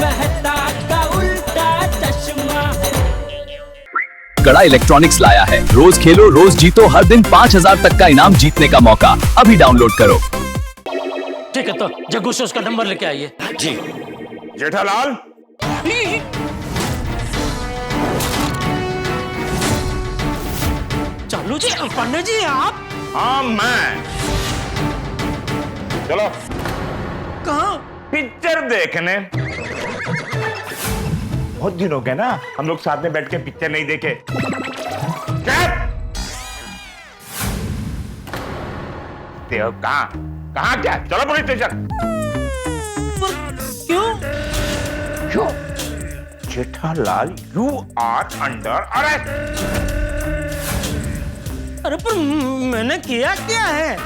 मेहता का उल्टा चश्मा। कड़ा इलेक्ट्रॉनिक्स लाया है, रोज खेलो रोज जीतो, हर दिन 5,000 तक का इनाम जीतने का मौका। अभी डाउनलोड करो। ठीक है, तो जग्गू से उसका नंबर लेके आइए। जी। जेठालाल, चालू जी, पंडित जी आप? हाँ मैं। चलो कहाँ? पिक्चर देखने। बहुत दिन हो गए ना हम लोग साथ में बैठ के पिक्चर नहीं देखे। कहाँ कहाँ क्या? चलो पुलिस स्टेशन। क्यों? क्यों? Jethalal, you are under arrest. अरे पर मैंने किया क्या है?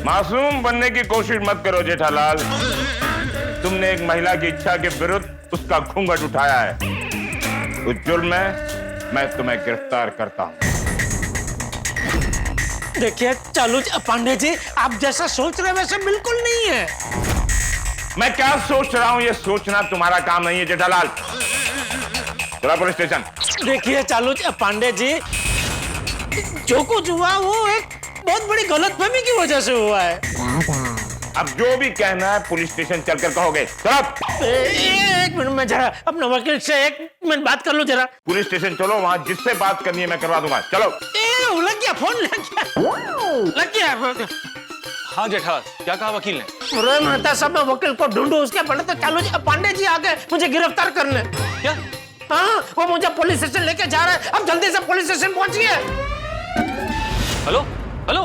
मासूम बनने की कोशिश मत करो जेठालाल। तुमने एक महिला की इच्छा के विरुद्ध उसका घूंघट उठाया है। उस जुर्म में मैं तुम्हें गिरफ्तार करता हूं। देखिए चालू पांडे जी, आप जैसा सोच रहे वैसे बिल्कुल नहीं है। मैं क्या सोच रहा हूं ये सोचना तुम्हारा काम नहीं है जेठालाल। चला पुलिस स्टेशन। देखिए चालू पांडे जी, जो कुछ हुआ वो एक बहुत बड़ी गलतफहमी की वजह से हुआ है। अब जो भी कहना है पुलिस स्टेशन चलकर कहोगे। चलो। एक मिनट में जरा अपने वकील से एक मिनट बात कर लो जरा। पुलिस स्टेशन चलो, वहां जिससे बात करनी है मैं करवा दूंगा। चलो। लग गया फोन, लग गया। हाँ जेठालाल, क्या कहा वकील ने? अरे मेहता साहब, मैं वकील को ढूंढूं उसके पहले तो चालू पांडे जी आ गए मुझे गिरफ्तार करने। क्या? हाँ, वो मुझे पुलिस स्टेशन लेके जा रहा है। अब जल्दी से पुलिस स्टेशन पहुंचिए। Hello hello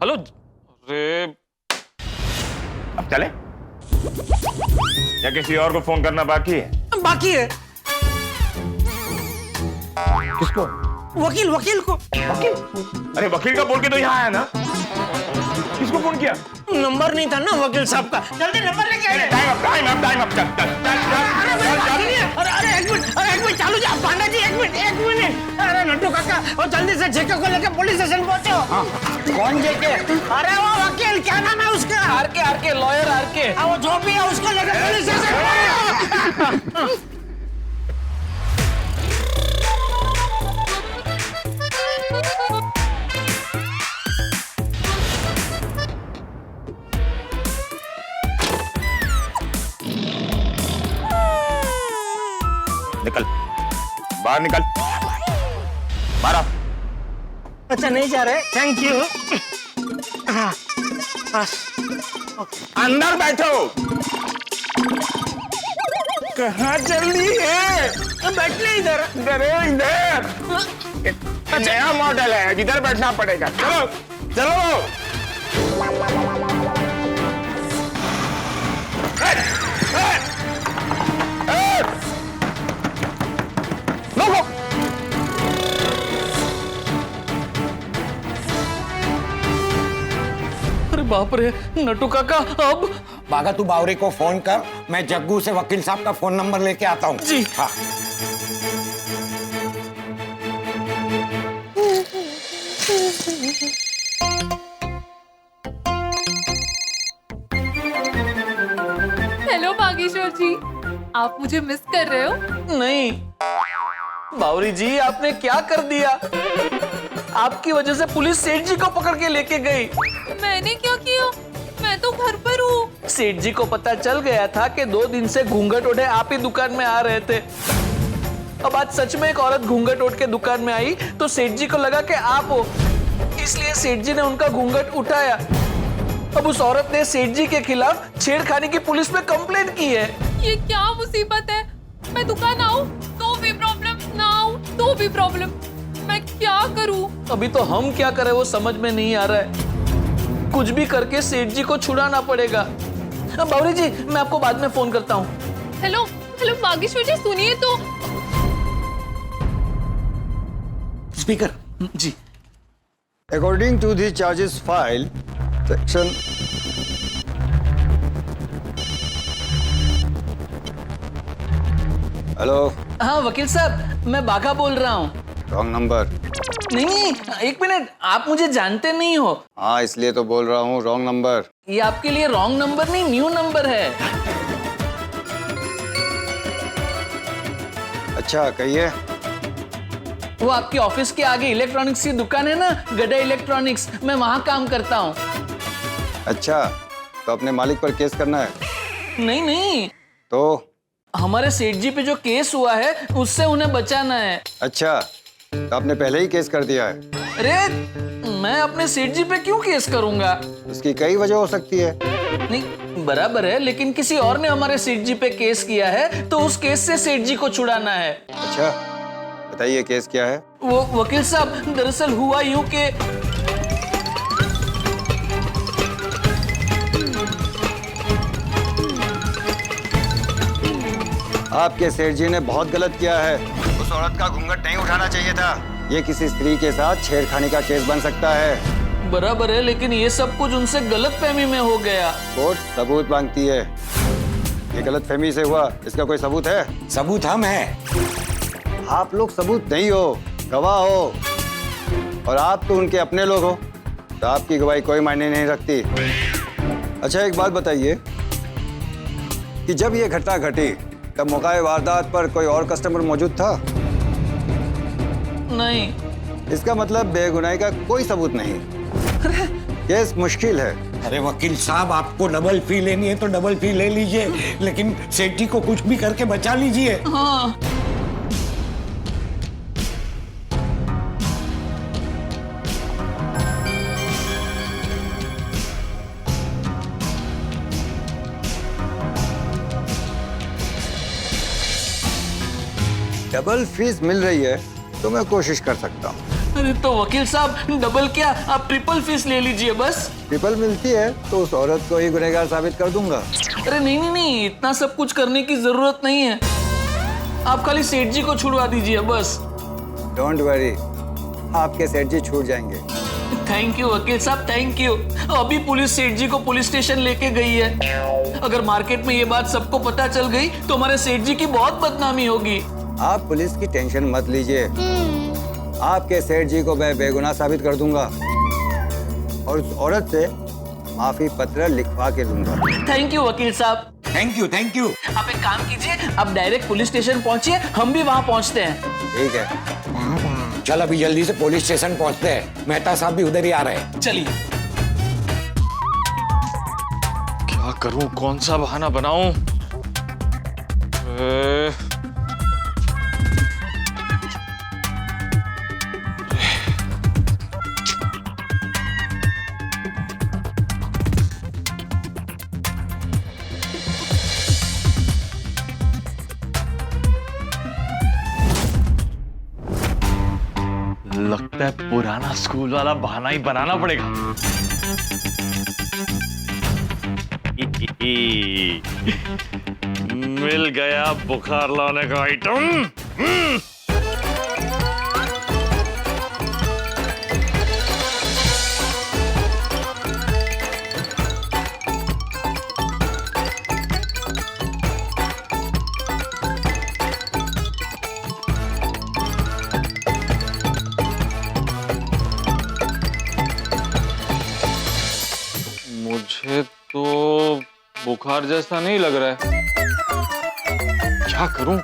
hello. अरे अब चले या किसी और को फोन करना बाकी है? बाकी है। किसको? वकील को। वकील? अरे वकील का बोल के तो यहाँ आया ना। किसको फोन किया? नंबर नहीं था ना वकील साहब का। जल्दी नंबर लेके आइए। टाइम अप अरे एक मिनट चालू जी, पांडा जी एक मिनट। अरे नट्टू काका, वो जल्दी से जेके को लेके पुलिस स्टेशन पहुंचो। कौन जेके? अरे वो वकील, क्या नाम है उसका? RK lawyer RK. वो जो भी है उसको लेके पुलिस स्टेशन। निकल बाहर, निकल बाहर। अच्छा नहीं जा रहे, थैंक यू। अंदर बैठो। कहाँ चल रही है? बैठने इधर। इधर नया मॉडल है, इधर बैठना पड़ेगा। चलो चलो। अरे बाप रे नट्टू काका, अब? बागा तू बावरी को फोन कर, मैं जग्गू से वकील साहब का फोन नंबर लेके आता हूँ। जी। हाँ। हेलो बागेश्वर जी, आप मुझे मिस कर रहे हो? नहीं बावरी जी, आपने क्या कर दिया? आपकी वजह से पुलिस सेठ जी को पकड़ के लेके गई। मैंने क्या किया? मैं तो घर पर हूँ। सेठ जी को पता चल गया था कि 2 दिन से घूंघट ओढ़े आप ही दुकान में आ रहे थे। अब आज सच में एक औरत घूंघट ओढ़ के दुकान में आई तो सेठ जी को लगा कि आप हो, इसलिए सेठ जी ने उनका घूंघट उठाया। अब उस औरत ने सेठ जी के खिलाफ छेड़खानी की पुलिस में कंप्लेंट की है। ये क्या मुसीबत है? मैं दुकान आऊँ तो भी प्रॉब्लम, ना आऊँ तो भी प्रॉब्लम। मैं क्या करूँ? अभी तो हम क्या करें वो समझ में नहीं आ रहा है। कुछ भी करके सेठ जी को छुड़ाना पड़ेगा। बावरी जी, मैं आपको बाद में फोन करता हूँ। हेलो बागेश्वर जी, सुनिए तो। Speaker ji. According to the charges filed, section hello. हाँ वकील साहब, मैं बाघा बोल रहा हूँ। Wrong number. नहीं, एक मिनट, आप मुझे जानते नहीं हो। हाँ इसलिए तो बोल रहा हूँ, रॉन्ग नंबर। ये आपके लिए रॉन्ग नंबर नहीं, न्यू नंबर है। अच्छा कहिए। वो आपके ऑफिस के आगे इलेक्ट्रॉनिक्स की दुकान है ना, गड्ढा इलेक्ट्रॉनिक्स, मैं वहां काम करता हूँ। अच्छा तो अपने मालिक पर केस करना है? नहीं नहीं, तो हमारे सेठ जी पे जो केस हुआ है उससे उन्हें बचाना है। अच्छा तो आपने पहले ही केस कर दिया है? अरे मैं अपने सेठ जी पे क्यों केस करूंगा? उसकी कई वजह हो सकती है। नहीं बराबर है, लेकिन किसी और ने हमारे सेठ जी पे केस किया है तो उस केस से सेठ जी को छुड़ाना है। अच्छा बताइए केस क्या है? वो वकील साहब, दरअसल हुआ यूं कि आपके सेठ जी ने बहुत गलत किया है। उस औरत का घूंघट नहीं उठाना चाहिए था। ये किसी स्त्री के साथ छेड़खानी का केस बन सकता है। बराबर है, लेकिन ये सब कुछ उनसे गलतफहमी में हो गया। कोर्ट सबूत मांगती है। ये गलतफहमी से हुआ, इसका कोई सबूत है? सबूत हम है। आप लोग सबूत नहीं हो, गवाह हो, और आप तो उनके अपने लोग हो, तो आपकी गवाही कोई मायने नहीं रखती। अच्छा एक बात बताइए कि जब ये घटना घटी तब मौका वारदात पर कोई और कस्टमर मौजूद था? नहीं। इसका मतलब बेगुनाही का कोई सबूत नहीं। केस मुश्किल है। अरे वकील साहब, आपको डबल फी लेनी है तो डबल फी ले लीजिए, लेकिन सेठ जी को कुछ भी करके बचा लीजिए। हाँ। डबल फीस मिल रही है तो मैं कोशिश कर सकता हूँ। अरे तो वकील साहब, डबल क्या, आप ट्रिपल फीस ले लीजिए बस। ट्रिपल मिलती है तो उस औरत को ही गुनहगार साबित कर दूंगा। अरे नहीं नहीं नहीं, इतना सब कुछ करने की जरूरत नहीं है। आप खाली सेठ जी को छुड़वा दीजिए बस। डोंट वरी, आपके सेठ जी छूट जाएंगे। थैंक यू वकील साहब, थैंक यू। अभी पुलिस सेठ जी को पुलिस स्टेशन लेके गई है। अगर मार्केट में ये बात सबको पता चल गई तो हमारे सेठ जी की बहुत बदनामी होगी। आप पुलिस की टेंशन मत लीजिए, आपके सेठ जी को मैं बेगुनाह साबित कर दूंगा और उस औरत से माफी पत्र लिखवा के दूंगा। थैंक यू वकील साहब। Thank you, thank you. आप एक काम कीजिए, आप डायरेक्ट पुलिस स्टेशन पहुंचिए, हम भी वहां पहुंचते हैं। ठीक है, चल अभी जल्दी से पुलिस स्टेशन पहुंचते हैं। मेहता साहब भी उधर ही आ रहे हैं। चलिए। क्या करूं, कौन सा बहाना बनाऊं? लगता है पुराना स्कूल वाला बहाना ही बनाना पड़ेगा। मिल गया बुखार लाने का आइटम। मुझे तो बुखार जैसा नहीं लग रहा है, क्या करूं?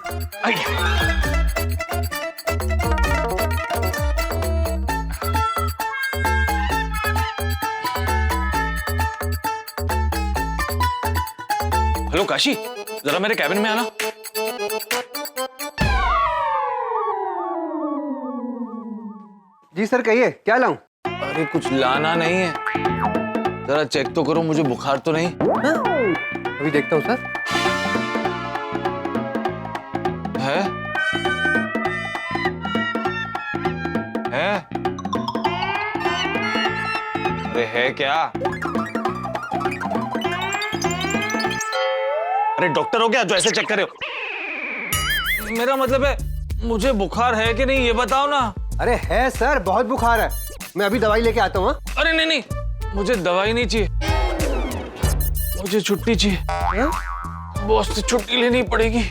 हेलो काशी, जरा मेरे कैबिन में आना। जी सर, कहिए क्या लाऊं? अरे कुछ लाना नहीं है, जरा चेक तो करो मुझे बुखार तो नहीं। अभी देखता हूँ सर। है? है? अरे है क्या? अरे डॉक्टर हो क्या जो ऐसे चेक करे हो? मेरा मतलब है मुझे बुखार है कि नहीं ये बताओ ना। अरे है सर, बहुत बुखार है। मैं अभी दवाई लेके आता हूँ। अरे नहीं नहीं, मुझे दवाई नहीं चाहिए, मुझे छुट्टी चाहिए। बॉस से छुट्टी लेनी पड़ेगी।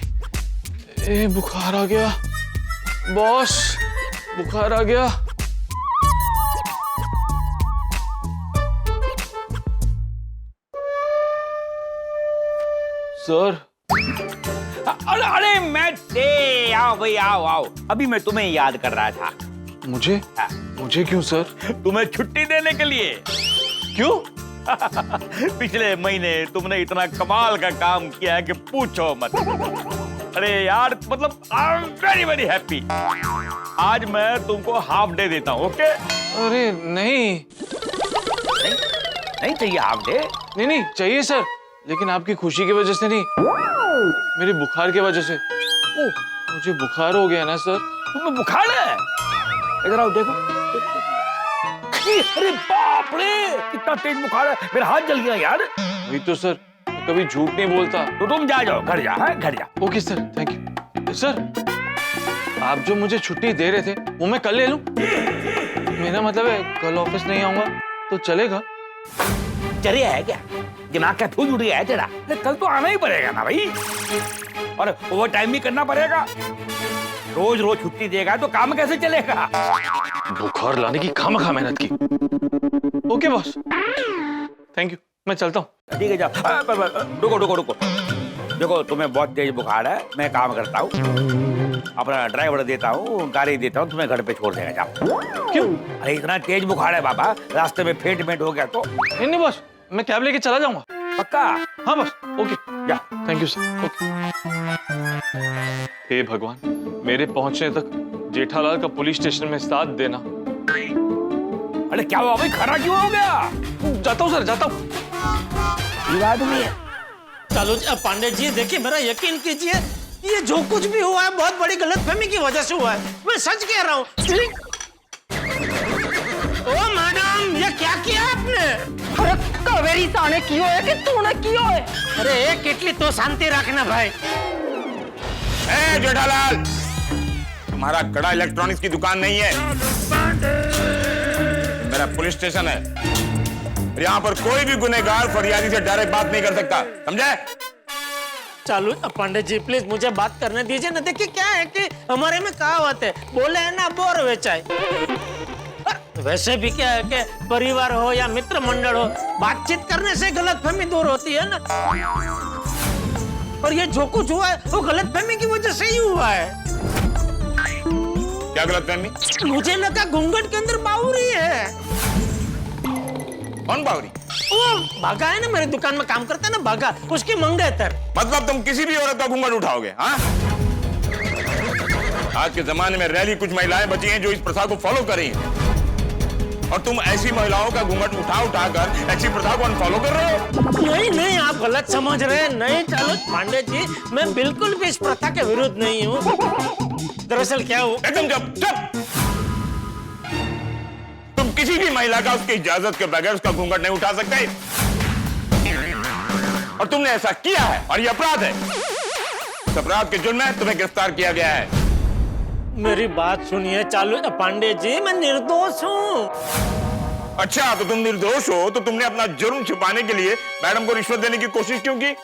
बुखार आ गया बॉस, बुखार आ गया। सर अरे अरे मैं आओ भाई आओ आओ, अभी मैं तुम्हें याद कर रहा था। मुझे? मुझे क्यों सर? तुम्हें छुट्टी देने के लिए। क्यों? पिछले महीने तुमने इतना कमाल का काम किया है कि पूछो मत। अरे यार मतलब I am very very happy. आज मैं तुमको हाफ डे देता हूँ, ओके? अरे नहीं नहीं चाहिए हाफ डे? नहीं नहीं चाहिए सर, लेकिन आपकी खुशी की वजह से नहीं, मेरी बुखार की वजह से। मुझे बुखार हो गया ना सर। तुम्हें बुखार है? इधर आओ देखो। अरे बाप रे, कितना तेज बुखार है, मेरा हाथ जल गया यार। वही तो सर, मैं कभी झूठ नहीं बोलता। तो तुम जाओ घर जा, है घर जा। Okay sir, thank you. Sir आप जो मुझे छुट्टी दे रहे थे वो मैं कल ले लूं? मेरा मतलब है कल ऑफिस नहीं आऊंगा तो चलेगा? चरिया है क्या? दिमाग का फूल उड़ गया है तेरा? कल तो आना ही पड़ेगा ना भाई, और ओवर टाइम भी करना पड़ेगा। रोज रोज छुट्टी देगा तो काम कैसे चलेगा? बुखार लाने की खामखा मेहनत की। ओके बॉस, थैंक यू, मैं चलता हूँ। ठीक है जाओ। रुको देखो, तुम्हें बहुत तेज बुखार है, मैं काम करता हूँ, अपना ड्राइवर देता हूँ, गाड़ी देता हूँ, तुम्हें घर पे छोड़ देगा। जाओ। क्यों? अरे इतना तेज बुखार है बाबा, रास्ते में फेंट हो गया तो। नहीं बॉस, मैं कैब लेके चला जाऊंगा। पक्का? हाँ बॉस, ओके जा। Thank you sir. ओके। हे भगवान, मेरे पहुंचने तक जेठालाल का पुलिस स्टेशन में साथ देना। अरे क्या हुआ भाई, खरा क्यों हो गया? जाता हूँ सर, जाता हूँ। ये आदमी है। चलो पांडे जी, देखिए मेरा यकीन कीजिए, ये जो कुछ भी हुआ है बहुत बड़ी गलतफहमी की वजह से हुआ है। मैं सच कह रहा हूँ। ओ मैडम, ये क्या किया आपने? अरे कावेरी ताने कियो है कि तूने कियो है? अरे एक इटली तो शांति रखना भाई। ए जेठालाल, तुम्हारा कड़ा इलेक्ट्रॉनिक्स की दुकान नहीं है, मेरा पुलिस स्टेशन है। यहाँ पर कोई भी गुनहगार फरियादी से डायरेक्ट बात नहीं कर सकता, समझे? चलो पांडे जी प्लीज मुझे बात करने दीजिए ना। देखिए क्या है कि हमारे में कहावत है, बोले है ना बोर वेचाए। वैसे भी क्या है कि परिवार हो या मित्र मंडल हो, बातचीत करने से गलतफहमी दूर होती है ना। और ये जो कुछ हुआ है वो गलतफहमी की वजह से ही हुआ है। क्या गलतफहमी? मुझे लगा घूंघट के अंदर बावरी है। कौन बावरी? वो भागा है ना, मेरी दुकान में काम करता है ना, भागा, उसकी मंगेतर। मतलब तुम किसी भी औरत का घूंघट उठाओगे? हाँ? आज के जमाने में रैली कुछ महिलाएं बची हैं जो इस प्रथा को फॉलो कर रही हैं, और तुम ऐसी महिलाओं का घूंघट उठा कर ऐसी प्रथा को अनफॉलो कर रहे हो। नहीं, आप गलत समझ रहे हैं। नहीं चलो पांडे जी, मैं बिल्कुल भी इस प्रथा के विरुद्ध नहीं हूँ। दरअसल क्या हुआ? एकदम चुप। तुम किसी भी महिला का उसकी इजाजत के बगैर उसका घूंघट नहीं उठा सकते, और तुमने ऐसा किया है और यह अपराध है। इस अपराध के जुर्म में तुम्हें गिरफ्तार किया गया है। मेरी बात सुनिए चालू पांडे जी, मैं निर्दोष हूँ। अच्छा, तो तुम निर्दोष हो तो तुमने अपना जुर्म छुपाने के लिए मैडम को रिश्वत देने की कोशिश क्यों की?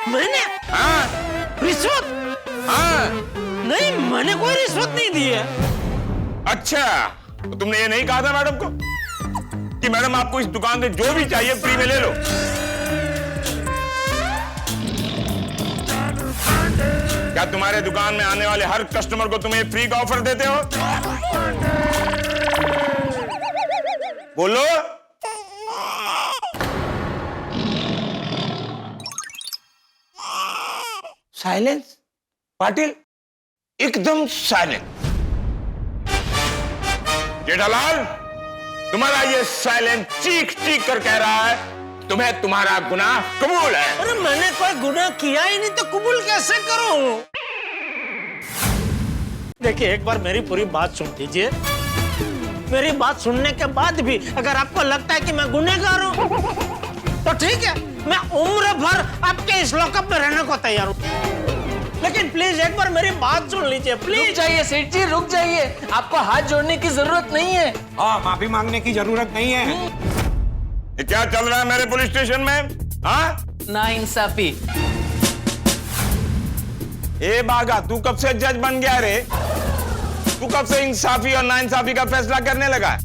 मैंने? हाँ? रिश्वत? हाँ? नहीं, मैंने कोई रिश्वत नहीं दी है। अच्छा, तो तुमने ये नहीं कहा था मैडम को कि मैडम आपको इस दुकान से जो भी चाहिए फ्री में ले लो? क्या तुम्हारे दुकान में आने वाले हर कस्टमर को तुम्हें फ्री का ऑफर देते हो? बोलो। साइलेंस पाटिल, एकदम साइलेंट। जेठालाल, तुम्हारा ये साइलेंट चीख कर कह रहा है तुम्हें तुम्हारा गुनाह कबूल है। अरे मैंने कोई गुनाह किया ही नहीं तो कबूल कैसे करूं? देखिए एक बार मेरी पूरी बात सुन लीजिए। मेरी बात सुनने के बाद भी अगर आपको लगता है कि मैं गुनहगार हूं तो ठीक है, मैं उम्र भर आपके इस लॉकअप में रहने को तैयार हूं। लेकिन प्लीज एक बार मेरी बात सुन लीजिए प्लीज। रुक जाइए सेठ जी, रुक जाइए, आपको हाथ जोड़ने की जरूरत नहीं है। हाँ, माफी मांगने की जरूरत नहीं है। ये क्या चल रहा है मेरे पुलिस स्टेशन में? हाँ? नाइंसाफी। ए बागा, तू कब से जज बन गया रे? तू कब से इंसाफी और नाइंसाफी का फैसला करने लगा?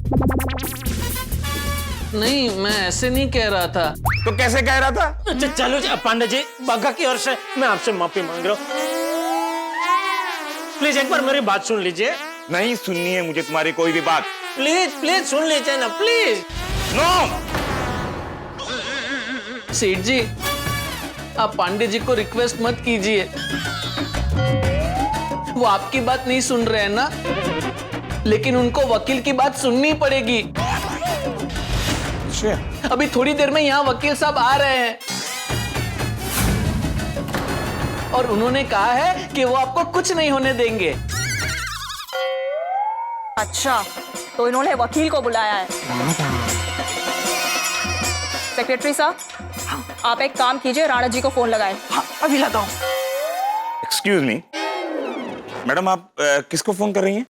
नहीं, मैं ऐसे नहीं कह रहा था। तो कैसे कह रहा था? चलो पांडे जी, बाघा की ओर से मैं आपसे माफी मांग रहा हूँ। प्लीज एक बार मेरी बात सुन लीजिए। नहीं सुननी है मुझे तुम्हारी कोई भी बात। प्लीज प्लीज सुन लीजिए ना, प्लीज। नो। सेठ जी, आप पांडे जी को रिक्वेस्ट मत कीजिए। वो आपकी बात नहीं सुन रहे हैं ना, लेकिन उनको वकील की बात सुननी पड़ेगी। अभी थोड़ी देर में यहाँ वकील साहब आ रहे हैं और उन्होंने कहा है कि वो आपको कुछ नहीं होने देंगे। अच्छा, तो इन्होंने वकील को बुलाया है। सेक्रेटरी साहब, आप एक काम कीजिए, राणा जी को फोन लगाएं। हाँ, अभी लाता हूँ। एक्सक्यूज मी मैडम, आप किसको फोन कर रही हैं?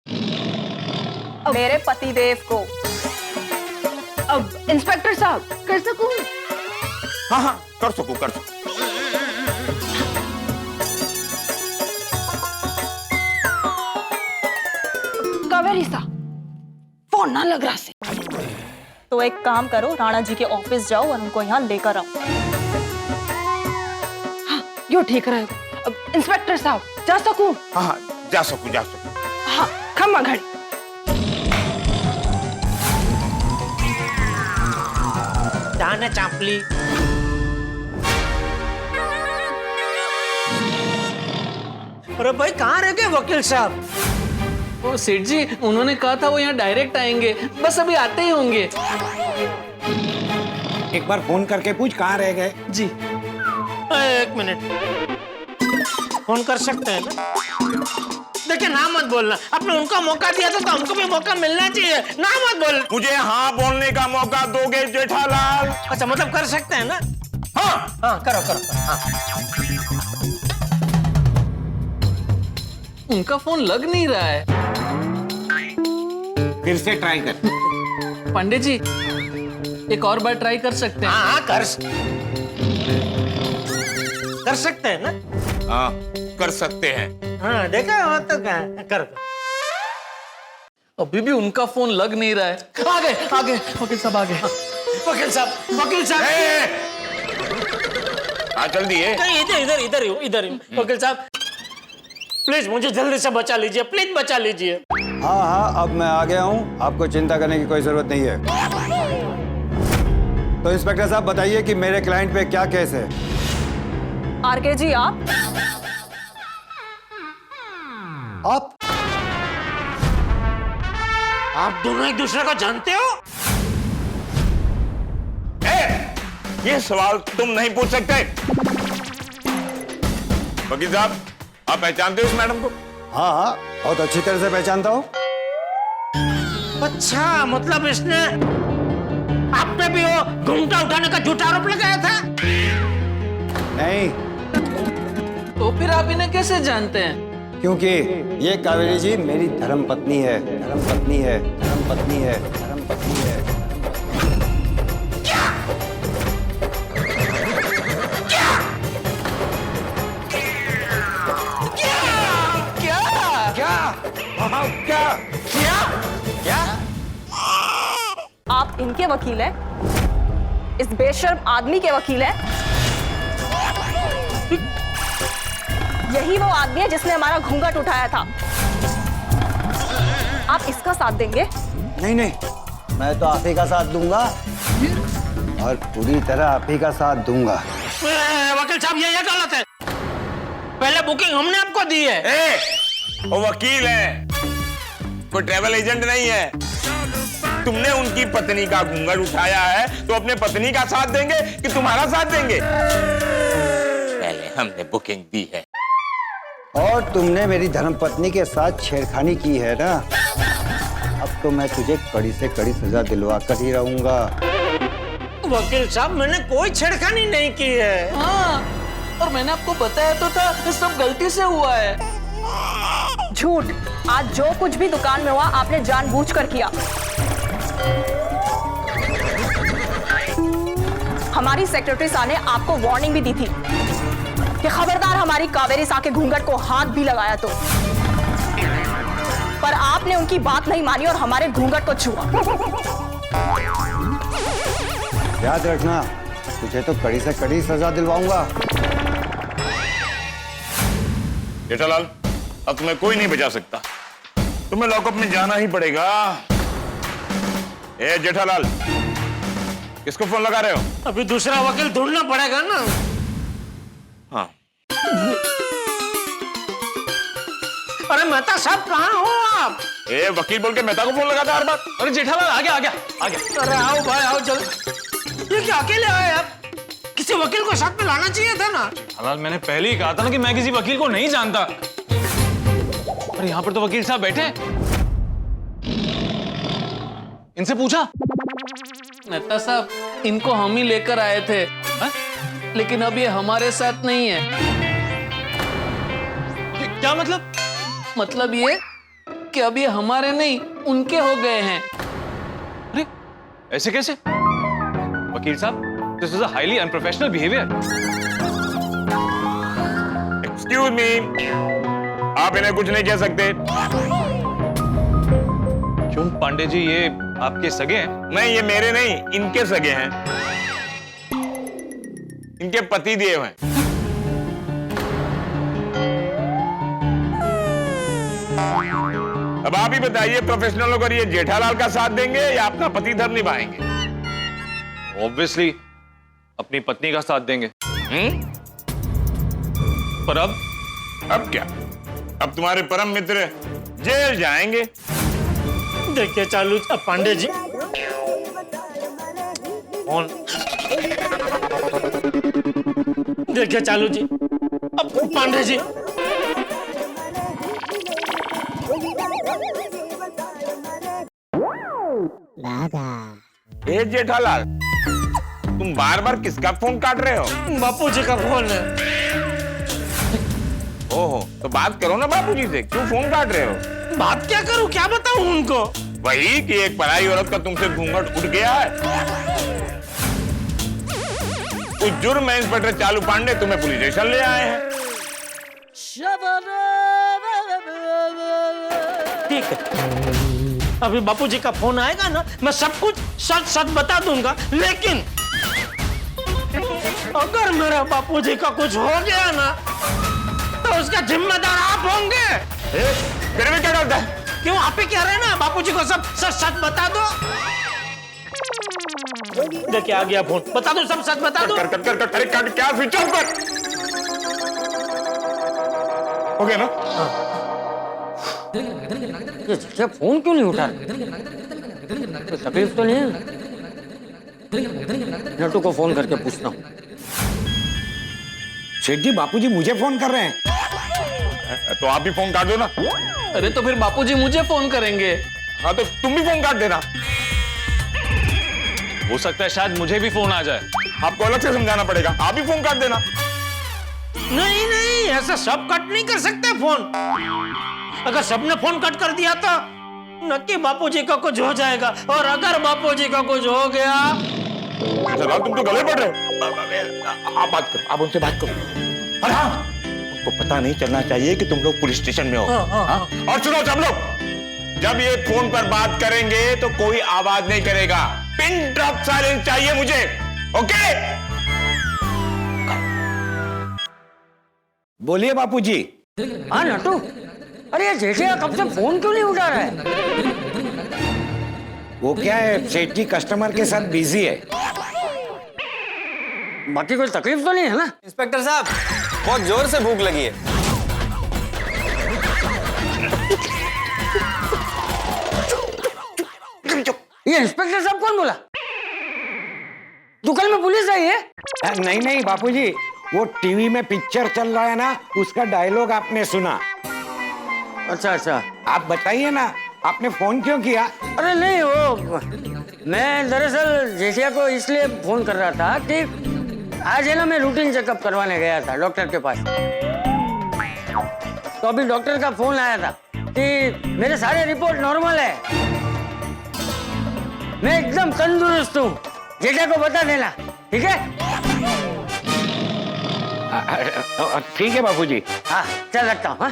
मेरे पतिदेव को। अब इंस्पेक्टर साहब, कर सकूं? हाँ हाँ, कर सकूं। कावेरी साहब, फोन ना लग रहा से। तो एक काम करो, राणा जी के ऑफिस जाओ और उनको यहाँ लेकर आओ। हाँ, यो ठीक रहेगा। अब इंस्पेक्टर साहब, जा सकूं? हाँ हाँ, जा सकूं। हाँ, खम्मा घड़ी। जाना चापली। अरे भाई, कहाँ रह गए वकील साहब? ओ सेठ जी, उन्होंने कहा था वो यहाँ डायरेक्ट आएंगे, बस अभी आते ही होंगे। एक बार फोन करके पूछ कहाँ रह गए। जी। एक मिनट, फोन कर सकते हैं ना? देखिए, ना मत बोलना। आपने उनको मौका दिया था तो हमको भी मौका मिलना चाहिए। ना मत बोल। मुझे हाँ बोलने का मौका दोगे जेठालाल? अच्छा, मतलब कर सकते हैं ना? हाँ हाँ, करो। हाँ। उनका फोन लग नहीं रहा है। फिर से ट्राई कर। पांडे जी, एक और बार ट्राई कर सकते हैं? हाँ, कर सकते हैं ना? हाँ, कर सकते हैं। हाँ, देखा हो तो कर। अभी भी उनका फोन लग नहीं रहा है। आ गए वकील साहब, आ गए। वकील साहब। जल्दी है। इधर ही। वकील साहब, प्लीज मुझे जल्दी से बचा लीजिए, प्लीज बचा लीजिए। हाँ, अब मैं आ गया हूँ, आपको चिंता करने की कोई जरूरत नहीं है। तो इंस्पेक्टर साहब बताइए कि मेरे क्लाइंट पे क्या केस है? आरके जी, आप दोनों एक दूसरे को जानते हो? ये सवाल तुम नहीं पूछ सकते। वकील साहब, आप पहचानते हो इस मैडम को? हाँ, बहुत अच्छी तरह से पहचानता हूँ। अच्छा, मतलब इसने आप पे भी वो घूंघटा उठाने का झूठा आरोप लगाया था? नहीं। तो फिर आप इन्हें कैसे जानते हैं? क्योंकि ये कावेरी जी मेरी धर्मपत्नी है। क्या? आप इनके वकील हैं? इस बेशर्म आदमी के वकील हैं? यही वो आदमी है जिसने हमारा घूंघट उठाया था। आप इसका साथ देंगे? नहीं, मैं तो आप ही का साथ दूंगा और पूरी तरह आप ही का साथ दूंगा। वकील साहब, ये गलत है। पहले बुकिंग हमने आपको दी है। वो वकील है, कोई ट्रैवल एजेंट नहीं है। तुमने उनकी पत्नी का घूंघट उठाया है तो अपने पत्नी का साथ देंगे कि तुम्हारा साथ देंगे? पहले हमने बुकिंग दी है। और तुमने मेरी धर्मपत्नी के साथ छेड़खानी की है ना, अब तो मैं तुझे कड़ी से कड़ी सजा दिलवा कर ही रहूंगा। वकील साहब, मैंने कोई छेड़खानी नहीं की है। हाँ, और मैंने आपको बताया तो था, सब गलती से हुआ है। झूठ। आज जो कुछ भी दुकान में हुआ आपने जानबूझकर किया। हमारी सेक्रेटरी सा ने आपको वार्निंग भी दी थी कि खबरदार हमारी कावेरी सा के घूंघट को हाथ भी लगाया तो। पर आपने उनकी बात नहीं मानी और हमारे घूंघट को छुआ। याद रखना, तुझे तो कड़ी से कड़ी सजा दिलवाऊंगा। जेठालाल, अब तुम्हें कोई नहीं बचा सकता, तुम्हें लॉकअप में जाना ही पड़ेगा। ए जेठालाल, किसको फोन लगा रहे हो? अभी दूसरा वकील ढूंढना पड़ेगा ना। हाँ, अरे मेहता साहब कहाँ हो आप? ए वकील बोल के मेहता को फोन लगाता हर बार। अरे जेठालाल आ गया। अरे आओ भाई आओ जल्दी। ये क्या अकेले आए आप? किसी वकील को साथ में लाना चाहिए था ना। जेठालाल मैंने पहले ही कहा था ना कि मैं किसी वकील को नहीं जानता। और यहाँ पर तो वकील साहब बैठे हैं। इनसे पूछा? मेहता साहब, इनको हम ही लेकर आए थे। हा? लेकिन अब ये हमारे साथ नहीं है। क्या मतलब? मतलब ये कि अब ये हमारे नहीं उनके हो गए हैं। अरे ऐसे कैसे? वकील साहब, this is a highly unprofessional behaviour. Excuse me, आप इन्हें कुछ नहीं कह सकते। क्यों पांडे जी, ये आपके सगे हैं? नहीं, ये मेरे नहीं, इनके सगे हैं, इनके पति देव हैं। अब आप ही बताइए, प्रोफेशनल होकर ये जेठालाल का साथ देंगे या अपना पति धर्म निभाएंगे? ऑब्वियसली अपनी पत्नी का साथ देंगे। पर अब क्या? अब तुम्हारे परम मित्र जेल जाएंगे। देखिए चालू पांडे जी, फोन देखिए चालू जी, अब पांडे जी। ए जेठालाल, तुम बार बार किसका फोन काट रहे हो? बापू जी का फोन है। ओहो, तो बात करो ना बापूजी से, क्यों फोन काट रहे हो? बात क्या करूं, क्या बताऊं उनको? वही कि एक पराई औरत का तुमसे घूंघट उठ गया है। कुछ जुर्म है इंस्पेक्टर चालू पांडे, तुम्हें पुलिस स्टेशन ले आए हैं। ठीक है, अभी बापूजी का फोन आएगा ना, मैं सब कुछ सच सच बता दूंगा। लेकिन अगर मेरे बापूजी का कुछ हो गया ना, तो उसका जिम्मेदार आप होंगे। फिर भी क्या करता है? क्यों, आप ही कह रहे हैं ना, बापूजी को सब सच सच बता दो। देखिए आ गया फोन, बता दो, सब सच बता दो। कर कर कर कर कर क्या स्विच ऑफ कर। हो गया ना? ये फोन क्यों नहीं उठा रहे? तकलीफ तो नहीं है? नटू को फोन करके पूछता हूँ। सेठ जी, बापूजी मुझे फोन कर रहे हैं। तो आप भी फोन काट दो ना। अरे तो फिर बापूजी मुझे फोन करेंगे। हाँ, तो तुम भी फोन काट देना। हो सकता है शायद मुझे भी फोन आ जाए। आपको अलग से समझाना पड़ेगा, आप भी फोन काट देना। नहीं नहीं, ऐसा सब कट नहीं कर सकते फोन। अगर सबने फोन कट कर दिया तो नक्की बापूजी का कुछ हो जाएगा, और अगर बापूजी का कुछ हो गया। अच्छा, तुम तो गले पड़ रहे हो। आप बात करो, आप उनसे बात करो। अरे हाँ, उनको पता नहीं चलना चाहिए कि तुम लोग पुलिस स्टेशन में हो। हाँ? और सुनो सब लोग, जब ये फोन पर बात करेंगे तो कोई आवाज नहीं करेगा। पिन ड्रॉप साइलेंस चाहिए मुझे। ओके? बोलिए बापूजी। हाँ नटू, अरे ये जेठिया कब से फोन क्यों नहीं उठा रहा है? वो क्या है, सेठ जी कस्टमर के साथ बिजी है। बाकी कोई तकलीफ तो नहीं है ना? इंस्पेक्टर साहब, बहुत जोर से भूख लगी है। ये इंस्पेक्टर साहब कौन बोला? दुकान में पुलिस आई है? नहीं नहीं बापूजी, वो टीवी में पिक्चर चल रहा है ना, उसका डायलॉग आपने सुना। अच्छा अच्छा, आप बताइए ना, आपने फोन क्यों किया? अरे नहीं, वो मैं दरअसल जेठिया को इसलिए फोन कर रहा था कि आज है ना, मैं रूटीन चेकअप करवाने गया था डॉक्टर के पास। तो अभी डॉक्टर का फोन आया था कि मेरे सारे रिपोर्ट नॉर्मल है, मैं एकदम तंदुरुस्त हूँ। जेठिया को बता देना, ठीक है? ठीक है बापूजी। हाँ चल रखता हूँ। हाँ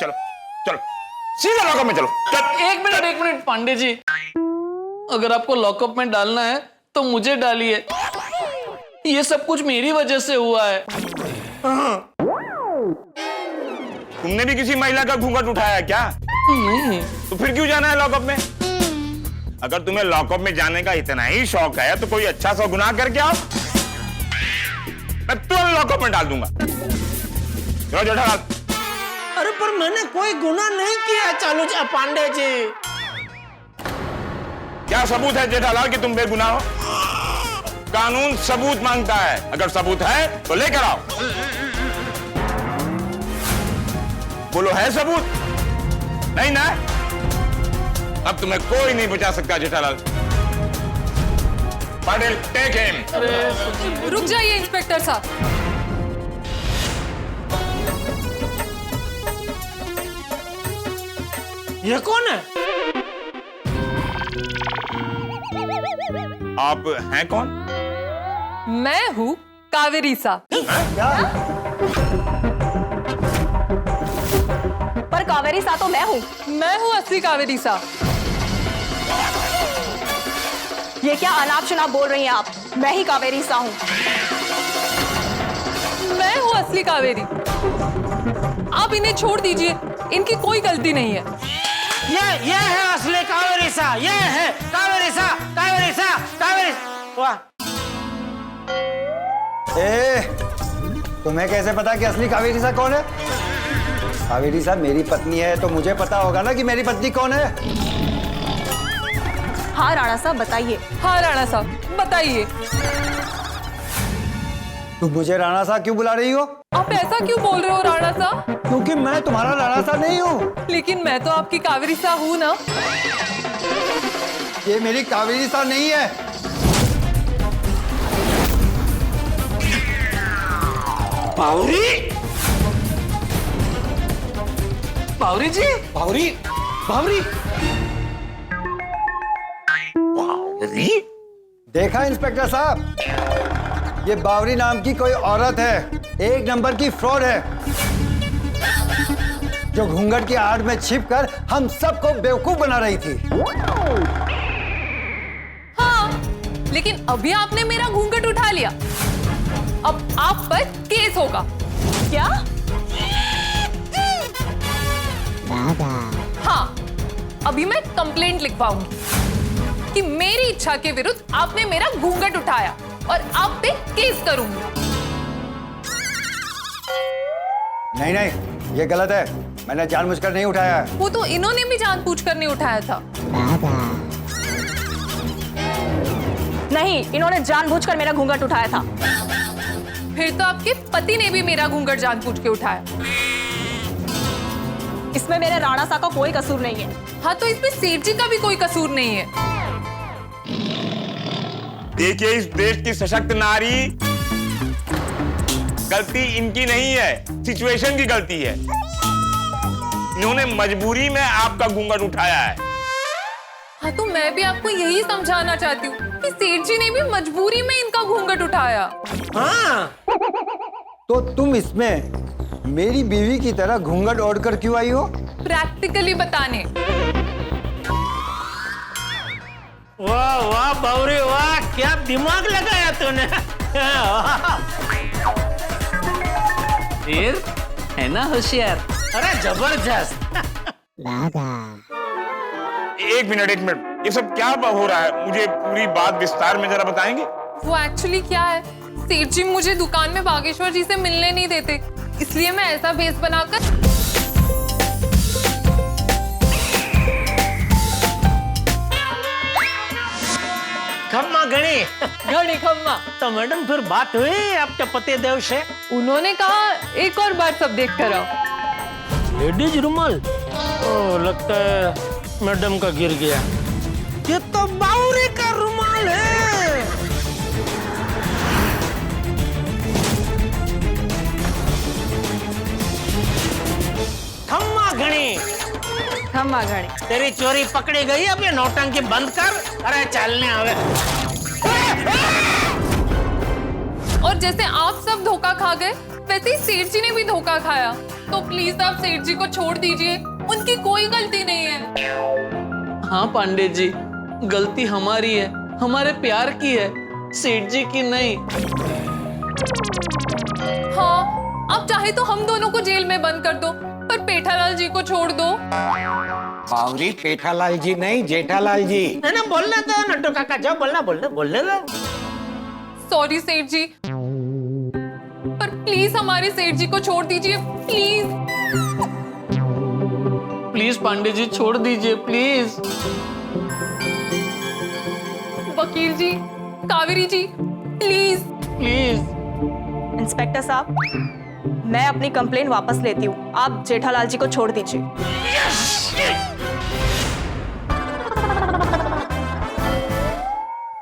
चलो चलो सीधा लॉकअप में चलो। चल। एक मिनट पांडे जी, अगर आपको लॉकअप में डालना है तो मुझे डालिए। ये सब कुछ मेरी वजह से हुआ है। तुमने भी किसी महिला का घूंघट उठाया क्या? नहीं। तो फिर क्यों जाना है लॉकअप में? अगर तुम्हें लॉकअप में जाने का इतना ही शौक है तो कोई अच्छा सा गुनाह करके आओ, मैं तुरंत लॉकअप में डाल दूंगा। चलो जेठालाल। अरे पर मैंने कोई गुनाह नहीं किया चालू पांडे जी। क्या सबूत है जेठालाल कि तुम बेगुनाह हो? कानून सबूत मांगता है, अगर सबूत है तो लेकर आओ। बोलो है सबूत? नहीं ना? अब तुम्हें कोई नहीं बचा सकता जेठालाल। Patil take him. रुक जाइए इंस्पेक्टर साहब। ये कौन है? आप हैं कौन? मैं हूँ कावेरी सा। पर कावेरी सा तो मैं हूँ। मैं हूँ असली कावेरी सा। ये क्या अनाप शनाप बोल रही हैं आप? मैं ही कावेरी सा हूँ। मैं हूँ असली कावेरी। आप इन्हें छोड़ दीजिए, इनकी कोई गलती नहीं है। ये है असली कावेरी सा। ये है कावेरी सा, कावेरी सा, कावेरी। वाह। तुम्हें कैसे पता कि असली कावेरी सा कौन है? कावेरी सा मेरी पत्नी है तो मुझे पता होगा ना कि मेरी पत्नी कौन है। हाँ राणा साहब बताइए। हाँ राणा साहब बताइए। तुम मुझे राणा सा क्यों बुला रही हो? आप ऐसा क्यों बोल रहे हो राणा सा? क्योंकि मैं तुम्हारा राणा सा नहीं हूँ। लेकिन मैं तो आपकी कावेरी सा हूँ ना। ये मेरी कावेरी सा नहीं है। बावरी? बावरी जी? बावरी? बावरी? देखा इंस्पेक्टर साहब, ये बावरी नाम की कोई औरत है, एक नंबर की फ्रॉड है, जो घूंघट की आड़ में छिपकर हम सबको बेवकूफ बना रही थी। हाँ, लेकिन अभी आपने मेरा घूंघट उठा लिया। अब आप पर केस होगा। क्या? हाँ, अभी मैं कंप्लेंट लिखवाऊंगी कि मेरी इच्छा के विरुद्ध आपने मेरा घूंघट उठाया और आप पे केस करूंगी। नहीं नहीं, ये गलत है। मैंने जानबूझकर नहीं उठाया है। वो तो इन्होंने भी जानबूझकर नहीं उठाया था। नहीं, इन्होंने जानबूझकर मेरा घूंघट उठाया था। फिर तो आपके पति ने भी मेरा घूंघट जानबूझ के उठाया। इसमें मेरे राणा सा का कोई कसूर नहीं है। हाँ, तो इसमें सेठ जी का भी कोई कसूर नहीं है। देखिए, इस देश की सशक्त नारी, गलती इनकी नहीं है, सिचुएशन की गलती है। इन्होंने मजबूरी में आपका घूंघट उठाया है। हाँ, तो मैं भी आपको यही समझाना चाहती हूँ कि सेठ जी ने भी मजबूरी में इनका घूंघट उठाया। हाँ। तो तुम इसमें मेरी बीवी की तरह घूंघट ओढ़कर क्यों आई हो? प्रैक्टिकली बताने। वाह वाह बावरी वाह, क्या दिमाग लगाया तूने। फिर है ना होशियार। अरे जबरदस्त। एक मिनट, ये सब क्या हो रहा है? मुझे पूरी बात विस्तार में जरा बताएंगे? वो एक्चुअली क्या है, सेठ जी मुझे दुकान में बागेश्वर जी से मिलने नहीं देते, इसलिए मैं ऐसा भेस बनाकर खम्मा गणी। घड़ी खम्मा। तो मैडम फिर बात हुई आपके पति देव से? उन्होंने कहा एक और बार सब देख कर आओ। लेडीज रुमाल? ओ, लगता है मैडम का गिर गया। ये तो बावरी का रुमाल है। खम्मा घड़ी। खम्मा घड़ी। तेरी चोरी पकड़ी गई, अब ये नौटंकी बंद कर। अरे चलने आवे। और जैसे आप सब धोखा खा गए, वैसे ही सेठ जी ने भी धोखा खाया। तो प्लीज आप सेठ जी को छोड़ दीजिए, उनकी कोई गलती नहीं है। हाँ पांडे जी, गलती हमारी है, हमारे प्यार की है, सेठ जी की नहीं। हाँ, आप चाहे तो हम दोनों को जेल में बंद कर दो, पर पेठालाल जी को छोड़ दो। बावरी पेठालाल जी नहीं, जेठालाल जी। है ना, बोलना तो नट्टू काका, जाओ बोलने दो। सॉरी सेठ जी, पर प्लीज हमारे सेठ जी को छोड़ दीजिए, प्लीज। प्लीज पांडे जी छोड़ दीजिए, प्लीज। वकील जी, कावेरी जी, प्लीज प्लीज। इंस्पेक्टर साहब, मैं अपनी कंप्लेंट वापस लेती हूँ। आप जेठालाल जी को छोड़ दीजिए।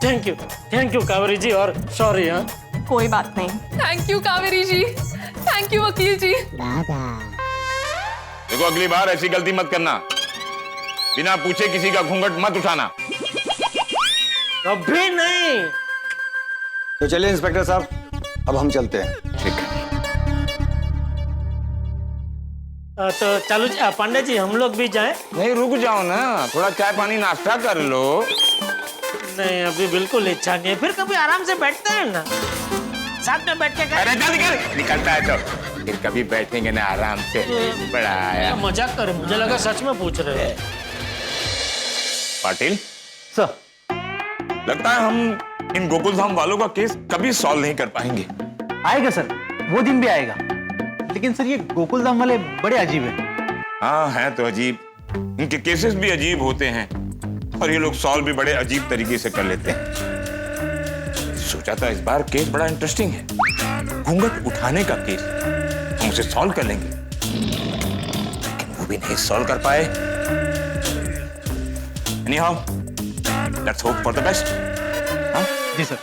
थैंक यू कावेरी जी, और सॉरी। हाँ, कोई बात नहीं। Thank you Kaveri ji, thank you वकील जी। देखो, अगली बार ऐसी गलती मत करना, बिना पूछे किसी का घूंघट मत उठाना। कभी नहीं। तो चलिए इंस्पेक्टर साहब, अब हम चलते हैं। ठीक है। तो चलो पांडे जी, हम लोग भी जाएं? नहीं, रुक जाओ ना, थोड़ा चाय पानी नाश्ता कर लो। नहीं, अभी बिल्कुल इच्छा नहीं है। फिर कभी आराम से बैठते हैं ना, साथ में बैठ के। अरे जल्दी निकलता है तो फिर कभी बैठेंगे ना आराम से। बड़ा आया। मजाक कर, मुझे लगा सच में पूछ रहे हैं। पाटिल सर, लगता है हम इन गोकुल धाम वालों का केस कभी सॉल्व नहीं कर पाएंगे। आएगा सर, वो दिन भी आएगा। लेकिन सर, ये गोकुल धाम वाले बड़े अजीब हैं। हाँ, हैं तो अजीब, इनके केसेस भी अजीब होते हैं और ये लोग सॉल्व भी बड़े अजीब तरीके से कर लेते हैं। सोचा था इस बार केस बड़ा इंटरेस्टिंग है, घूंघट उठाने का केस, हम उसे सॉल्व कर लेंगे, लेकिन वो भी नहीं सॉल्व कर पाए। Anyhow, let's hope for the best. हाँ? जी sir.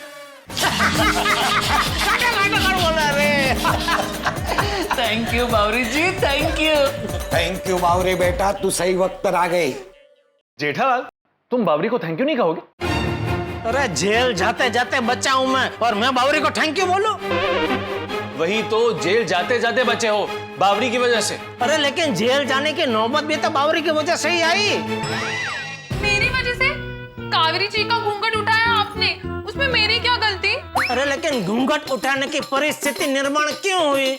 Thank you Bawri ji, thank you. Thank you बावरे बेटा, तू सही वक्त पर आ गई। जेठालाल, तुम बावरी को थैंक यू नहीं कहोगे? अरे जेल जाते जाते बचा हूं मैं, और मैं बावरी को थैंक यू बोलूं? वही तो, जेल जाते जाते बचे हो बावरी की वजह से। अरे लेकिन जेल जाने की नौबत भी तो बावरी की वजह से ही आई। मेरी वजह से? कावेरी जी का घूंघट उठाया आपने, उसमें मेरी क्या गलती? अरे लेकिन घूंघट उठाने की परिस्थिति निर्माण क्यों हुई?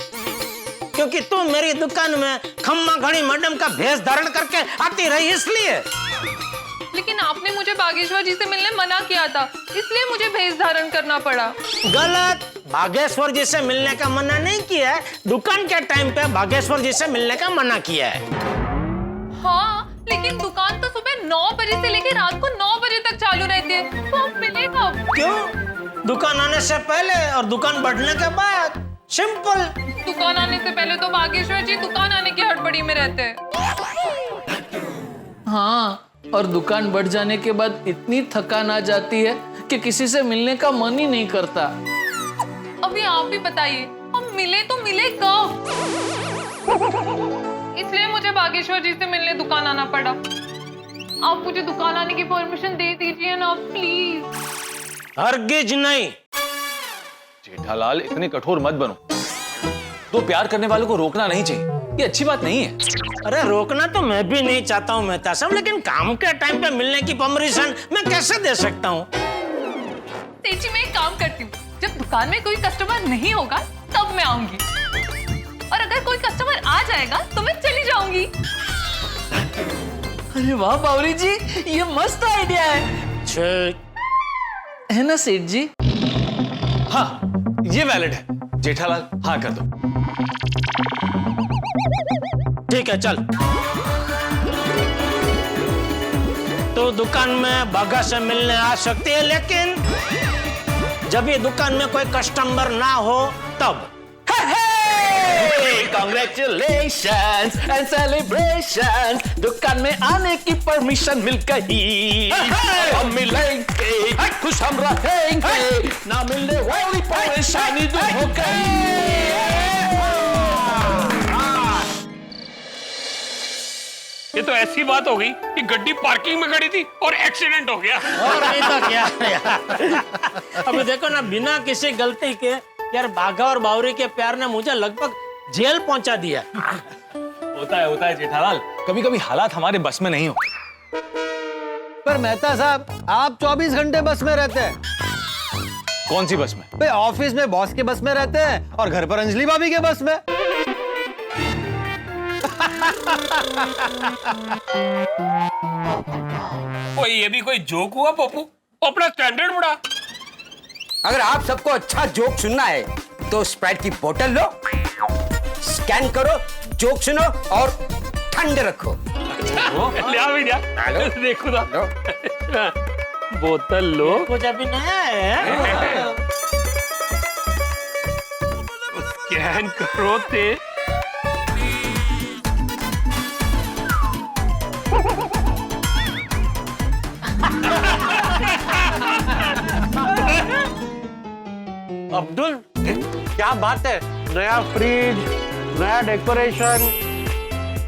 क्योंकि तुम मेरी दुकान में खम्मा घड़ी मैडम का भेष धारण करके आती रही, इसलिए। लेकिन आपने मुझे बागेश्वर जी से मिलने मना किया था, इसलिए मुझे भेष धारण करना पड़ा। गलत, बागेश्वर जी से मिलने का मना नहीं किया है, दुकान के टाइम पे बागेश्वर जी से मिलने का मना किया है। हाँ, लेकिन दुकान तो सुबह 9 बजे से लेकर रात को 9 बजे तक चालू रहती है, तो आप मिले कब? क्यों? दुकान आने से पहले और दुकान बढ़ने के बाद। सिंपल। दुकान आने से पहले तो बागेश्वर जी दुकान आने की हड़बड़ी में रहते हैं। हाँ, और दुकान बढ़ जाने के बाद इतनी थकान आ जाती है कि किसी से मिलने का मन ही नहीं करता। अभी आप भी बताइए, हम मिले तो मिले कब? इसलिए मुझे बागेश्वर जी से मिलने दुकान आना पड़ा। आप मुझे दुकान आने की परमिशन दे दीजिए ना, प्लीज। हरगिज नहीं। जेठालाल, इतने कठोर मत बनो। तो प्यार करने वालों को रोकना नहीं चाहिए, ये अच्छी बात नहीं है। अरे रोकना तो मैं भी नहीं चाहता हूँ मेहता साहब, लेकिन काम के टाइम पे मिलने की परमिशन मैं कैसे दे सकता हूँ? तेजी, मैं एक काम करती हूँ, जब दुकान में कोई कस्टमर नहीं होगा तब मैं आऊंगी, और अगर कोई कस्टमर आ जाएगा तो मैं चली जाऊंगी। अरे वाह बावरी जी, ये मस्त आइडिया है ना सेठ जी? हाँ, ये वैलिड है। जेठालाल, हाँ कर दो। ठीक है, चल। तो दुकान में बागा से मिलने आ सकती है, लेकिन जब ये दुकान में कोई कस्टमर ना हो तब। Congratulations and celebrations, दुकान में आने की परमिशन मिल गई। हम मिलेंगे, खुश हम रहेंगे, ना मिलने वाली परेशानी दूर हो गई। ये तो ऐसी बात हो गई कि गड्डी पार्किंग में खड़ी थी और एक्सीडेंट हो गया। और नहीं तो क्या यार। अभी देखो ना, बिना किसी गलती के यार बाघा और बावरी के प्यार ने मुझे लगभग जेल पहुंचा दिया। वो होता है जेठालाल, कभी कभी हालात हमारे बस में नहीं हो। पर मेहता साहब, आप 24 घंटे बस में रहते हैं। कौन सी बस में? भाई ऑफिस में बॉस के बस में रहते हैं और घर पर अंजलि भाभी के बस में। कोई ये भी कोई जोक हुआ पप्पू? अपना स्टैंडर्ड बढ़ा। अगर आप सबको अच्छा जोक सुनना है तो स्प्राइट की बोतल लो, स्कैन करो, जोक सुनो और ठंड रखो। लिया भी दिया। देखो ना, बोतल लो, कुछ अभी नया है। स्कैन करो ते अब्दुल, क्या बात है, नया फ्रिज, नया डेकोरेशन,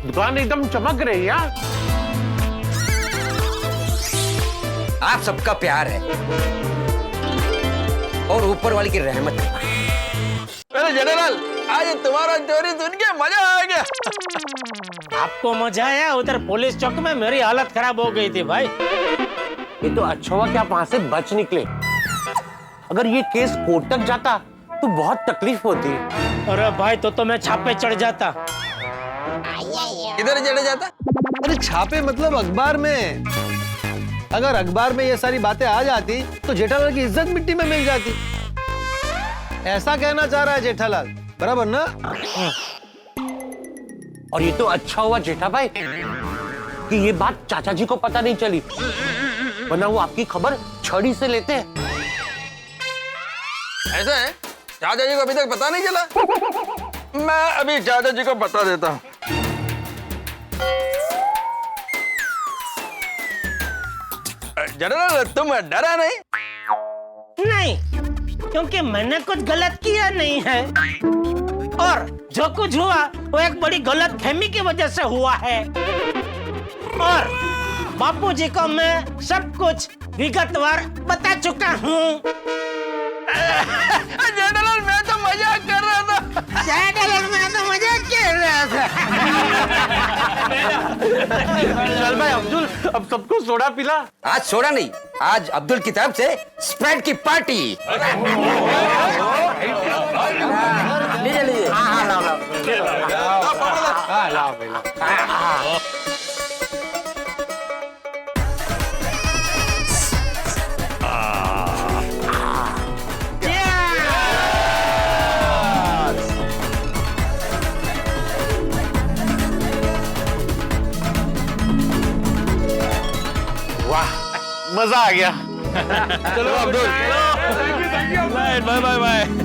दुकान एकदम चमक रही है। आप सबका प्यार है और ऊपर वाले की रहमत है। अरे जनरल, आज तुम्हारा चोरी सुन के मजा आ गया। आपको मजा आया? उधर पुलिस चौक में मेरी हालत खराब हो गई थी भाई। ये तो अच्छा हुआ कि आप वहां से बच निकले। अगर ये केस कोर्ट तक जाता तो बहुत तकलीफ होती। अरे भाई, तो मैं छापे चढ़ जाता। किधर चढ़ जाता? अरे छापे मतलब अखबार में। अगर अखबार में ये सारी बातें आ जाती तो जेठालाल की इज्जत मिट्टी में मिल जाती। ऐसा कहना चाह रहा है जेठालाल, बराबर ना? और ये तो अच्छा हुआ जेठा भाई कि ये बात चाचा जी को पता नहीं चली, वरना वो आपकी खबर छड़ी से लेते हैं। ऐसा है? चाचा जी को अभी तक पता नहीं चला? मैं अभी चाचा जी को बता देता हूँ। जनरल, तुम डरा नहीं? नहीं, क्योंकि मैंने कुछ गलत किया नहीं है और जो कुछ हुआ वो एक बड़ी गलत फहमी की वजह से हुआ है। और बापूजी को मैं सब कुछ विगतवार बता चुका हूँ। जनरल, मैं तो मजाक कर रहा था। जनरल, मैं तो मजाक कर रहा था। चल भाई अब्दुल, अब सबको सोडा पिला। आज सोडा नहीं, आज अब्दुल की तरफ से स्प्राइट की पार्टी। लीजिए लीजिए। हाँ, लाओ लाओ। मजा आ गया। चलो अब्दुल, बाय बाय बाय।